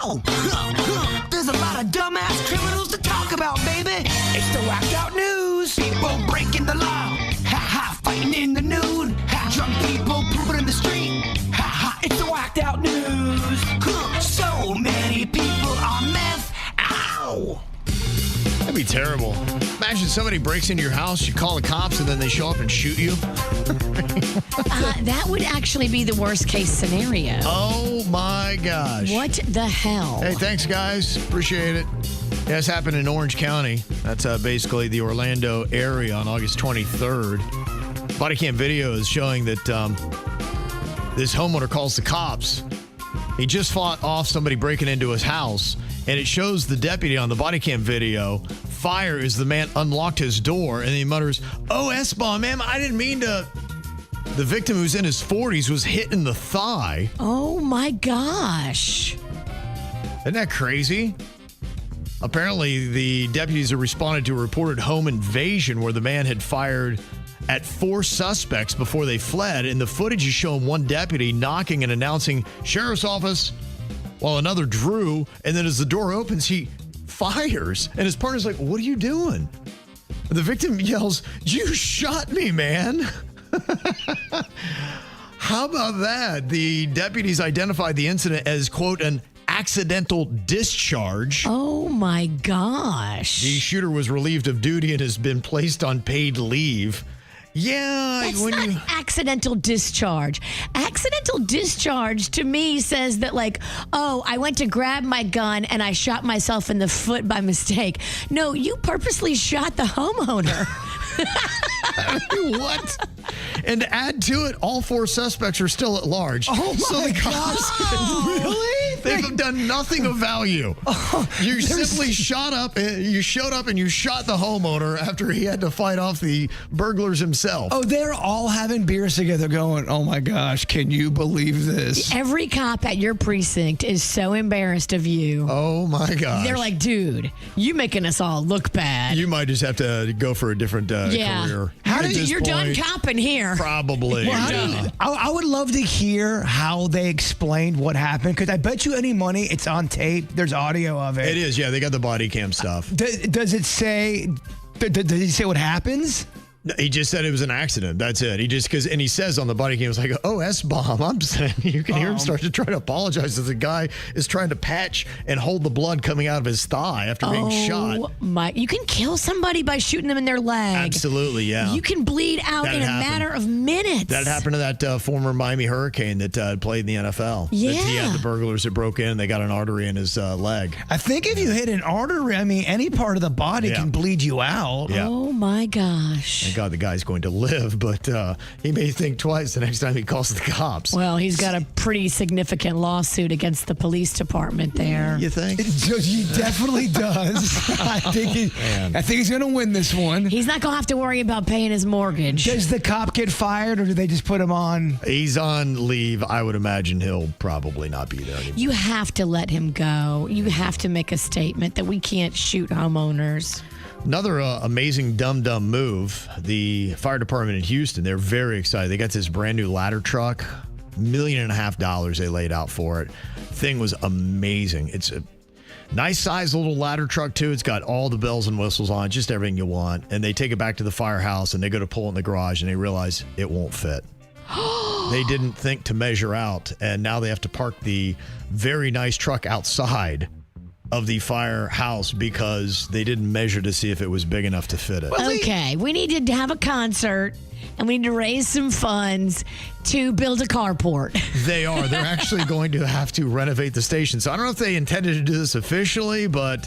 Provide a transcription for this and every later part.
So, there's a lot of dumbass criminals to talk about, baby. It's the whacked out news. People breaking the law. Ha-ha, fighting in the nude. Ha, drunk people pooping in the street. Ha-ha, it's the whacked out news. So many people on meth. Ow. That'd be terrible. Imagine somebody breaks into your house, you call the cops, and then they show up and shoot you. That would actually be the worst case scenario. Oh, my gosh. What the hell? Hey, thanks, guys. Appreciate it. Yeah, this happened in Orange County. That's basically the Orlando area on August 23rd. Body cam video is showing that this homeowner calls the cops. He just fought off somebody breaking into his house, and it shows the deputy on the body cam video fire as the man unlocked his door, and he mutters, "Oh, S-bomb, ma'am, I didn't mean to." The victim, who's in his 40s, was hit in the thigh. Oh, my gosh. Isn't that crazy? Apparently, the deputies have responded to a reported home invasion where the man had fired at 4 suspects before they fled, and the footage is showing one deputy knocking and announcing sheriff's office while another drew, and then as the door opens, he fires, and his partner's like, "What are you doing?" The victim yells, "You shot me, man." How about that? The deputies identified the incident as, quote, an accidental discharge. Oh, my gosh. The shooter was relieved of duty and has been placed on paid leave. Yeah. That's not accidental discharge. Accidental discharge to me says that, like, oh, I went to grab my gun and I shot myself in the foot by mistake. No, you purposely shot the homeowner. What? And to add to it, all 4 suspects are still at large. Oh, my God. Really? They've done nothing of value. You simply showed up and you shot the homeowner after he had to fight off the burglars himself. Oh, they're all having beers together going, "Oh my gosh, can you believe this?" Every cop at your precinct is so embarrassed of you. Oh my gosh. They're like, "Dude, you making us all look bad." You might just have to go for a different career. You're done copping here. Probably. Well, I would love to hear how they explained what happened, because I bet you any money it's on tape. There's audio of it. It is, yeah. They got the body cam stuff. Does it say? Does he say what happens? He just said it was an accident. That's it. And he says on the body cam, it was like, "Oh, S-bomb." I'm saying, you can hear him start to try to apologize as the guy is trying to patch and hold the blood coming out of his thigh after being shot. You can kill somebody by shooting them in their leg. Absolutely, yeah. You can bleed out in a matter of minutes. That happened to that former Miami Hurricane that played in the NFL. Yeah. He had the burglars that broke in. They got an artery in his leg. I think if you hit an artery, any part of the body can bleed you out. Yeah. Oh, my gosh. Thank God the guy's going to live, but he may think twice the next time he calls the cops. Well, he's got a pretty significant lawsuit against the police department there. You think? He definitely does. I think he's going to win this one. He's not going to have to worry about paying his mortgage. Does the cop get fired, or do they just put him on? He's on leave. I would imagine he'll probably not be there anymore. You have to let him go. You have to make a statement that we can't shoot homeowners. Another amazing dumb move. The fire department in Houston, they're very excited. They got this brand new ladder truck, $1.5 million they laid out for it. Thing was amazing. It's a nice sized little ladder truck too. It's got all the bells and whistles on, just everything you want. And they take it back to the firehouse and they go to pull it in the garage and they realize it won't fit. They didn't think to measure out, and now they have to park the very nice truck outside of the firehouse because they didn't measure to see if it was big enough to fit it. Okay, we need to have a concert and we need to raise some funds to build a carport. They are. They're actually going to have to renovate the station. So I don't know if they intended to do this officially, but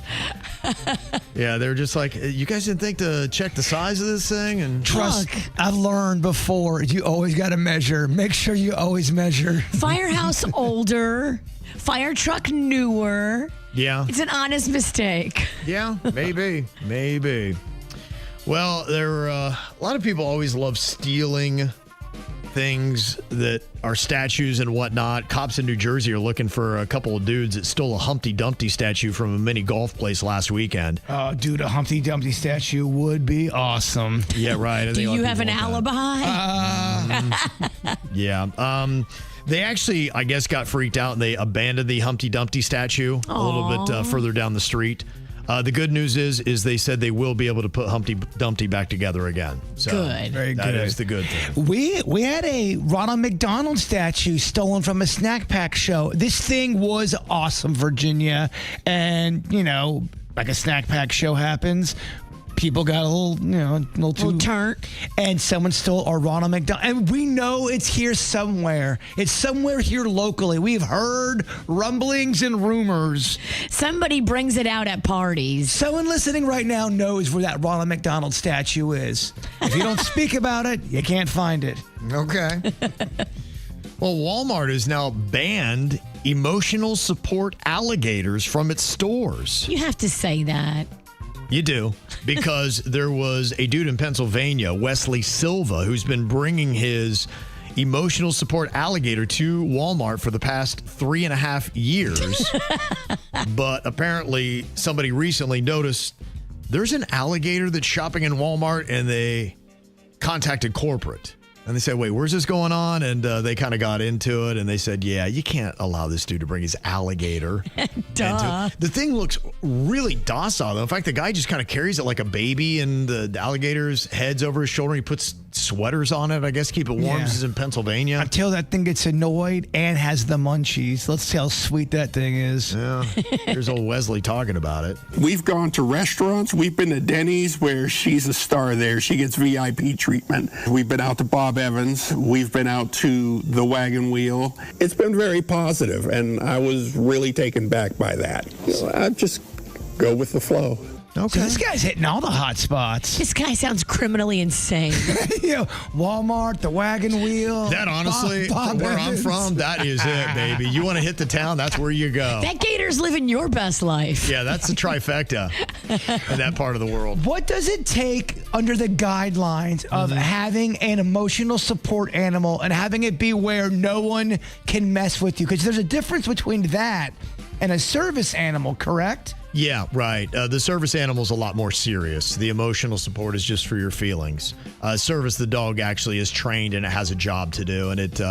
yeah, they're just like, you guys didn't think to check the size of this thing? And trust, I've learned before, you always got to measure. Make sure you always measure. Firehouse older, fire truck newer. Yeah. It's an honest mistake. Yeah, maybe. Well, a lot of people always love stealing things that are statues and whatnot. Cops in New Jersey are looking for a couple of dudes that stole a Humpty Dumpty statue from a mini golf place last weekend. Oh, dude, a Humpty Dumpty statue would be awesome. Yeah, right. Do you have an alibi? Yeah. They actually, I guess, got freaked out and they abandoned the Humpty Dumpty statue a little bit further down the street. The good news is they said they will be able to put Humpty Dumpty back together again. So Good. Very that good. is the good thing. We had a Ronald McDonald statue stolen from a snack pack show. This thing was awesome, Virginia. And, like a snack pack show happens, people got a little too turnt. And someone stole our Ronald McDonald. And we know it's here somewhere. It's somewhere here locally. We've heard rumblings and rumors. Somebody brings it out at parties. Someone listening right now knows where that Ronald McDonald statue is. If you don't speak about it, you can't find it. Okay. Well, Walmart has now banned emotional support alligators from its stores. You have to say that. You do, because there was a dude in Pennsylvania, Wesley Silva, who's been bringing his emotional support alligator to Walmart for the past 3.5 years. But apparently somebody recently noticed there's an alligator that's shopping in Walmart, and they contacted corporate. And they said, wait, where's this going on? And they kind of got into it, and they said, yeah, you can't allow this dude to bring his alligator. Duh. The thing looks really docile, though. In fact, the guy just kind of carries it like a baby, and the alligator's head's over his shoulder. He puts sweaters on it, I guess, keep it warm. Yeah. This is in Pennsylvania. Until that thing gets annoyed and has the munchies. Let's see how sweet that thing is. Yeah, here's old Wesley talking about it. We've gone to restaurants. We've been to Denny's where she's a star there. She gets VIP treatment. We've been out to Bob Evans. We've been out to the Wagon Wheel. It's been very positive, and I was really taken back by that. I just go with the flow. So this guy's hitting all the hot spots. This guy sounds criminally insane. Walmart, the Wagon Wheel. That honestly, Bob where I'm Evans. from, that is it, baby. You want to hit the town, that's where you go. That gator's living your best life. Yeah, that's the trifecta in that part of the world. What does it take under the guidelines of having an emotional support animal and having it be where no one can mess with you? Because there's a difference between that and a service animal, correct? Yeah, right. The service animal's a lot more serious. The emotional support is just for your feelings. Service, the dog actually is trained and it has a job to do, and it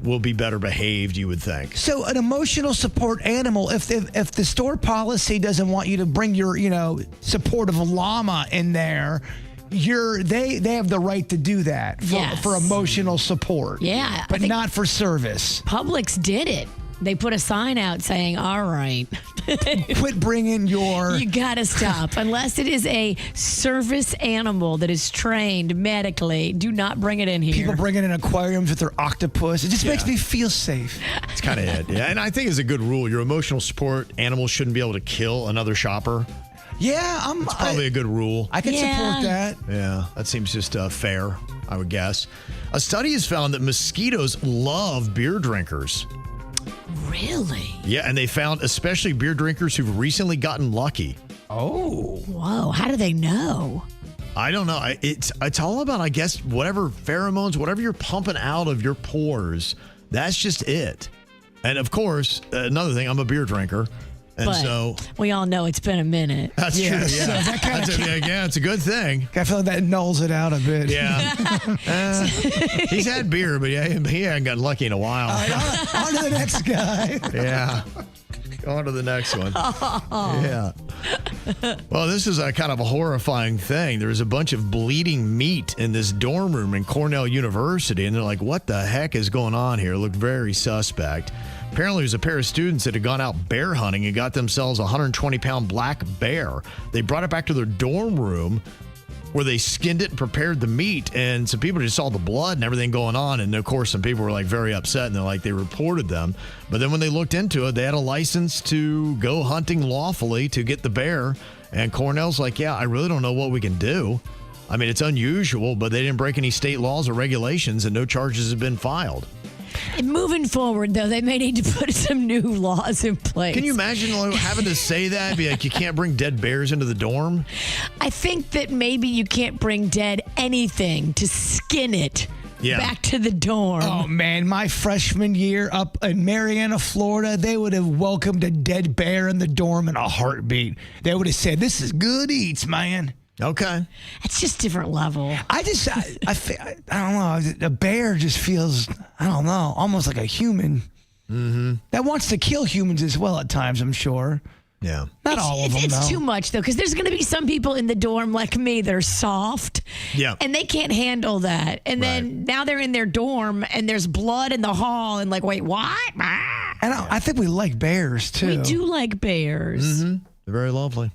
will be better behaved, you would think. So an emotional support animal, if the store policy doesn't want you to bring your, supportive llama in there, they have the right to do that for emotional support. Yeah. But not for service. Publix did it. They put a sign out saying, all right. Quit bringing your... You got to stop. Unless it is a service animal that is trained medically, do not bring it in here. People bringing in aquariums with their octopus. It just makes me feel safe. It's kind of it. Yeah, and I think it's a good rule. Your emotional support animal shouldn't be able to kill another shopper. Yeah, It's probably a good rule. I can support that. Yeah, that seems just fair, I would guess. A study has found that mosquitoes love beer drinkers. Really? Yeah, and they found especially beer drinkers who've recently gotten lucky. Oh. Whoa, how do they know? I don't know. It's all about, I guess, whatever pheromones, whatever you're pumping out of your pores. That's just it. And of course, another thing, I'm a beer drinker. And But so we all know it's been a minute. that's true. Yes. Yeah. It's a good thing. I feel like that nulls it out a bit. Yeah. He's had beer, but he hadn't gotten lucky in a while. On to the next guy. Yeah. Go on to the next one. Yeah. Well, this is a kind of a horrifying thing. There's a bunch of bleeding meat in this dorm room in Cornell University, and they're like, what the heck is going on here? It looked very suspect. Apparently, there's a pair of students that had gone out bear hunting and got themselves a 120-pound black bear. They brought it back to their dorm room where they skinned it and prepared the meat, and some people just saw the blood and everything going on, and of course some people were like very upset, and they reported them. But then when they looked into it, they had a license to go hunting lawfully to get the bear, and Cornell's like, yeah, I really don't know what we can do. I mean, it's unusual, but they didn't break any state laws or regulations, and no charges have been filed. And moving forward, though, they may need to put some new laws in place. Can you imagine having to say that? Be like, you can't bring dead bears into the dorm? I think that maybe you can't bring dead anything to skin it back to the dorm. Oh, man, my freshman year up in Marianna, Florida, they would have welcomed a dead bear in the dorm in a heartbeat. They would have said, this is good eats, man. Okay. It's just different level. I don't know. A bear just feels, I don't know, almost like a human. Mm-hmm. That wants to kill humans as well at times, I'm sure. Yeah. Not all of them, It's though. too much, though, because there's going to be some people in the dorm like me that are soft. Yeah. And they can't handle that. And then now they're in their dorm and there's blood in the hall and like, wait, what? And I think we like bears, too. We do like bears. Mm-hmm. They're very lovely.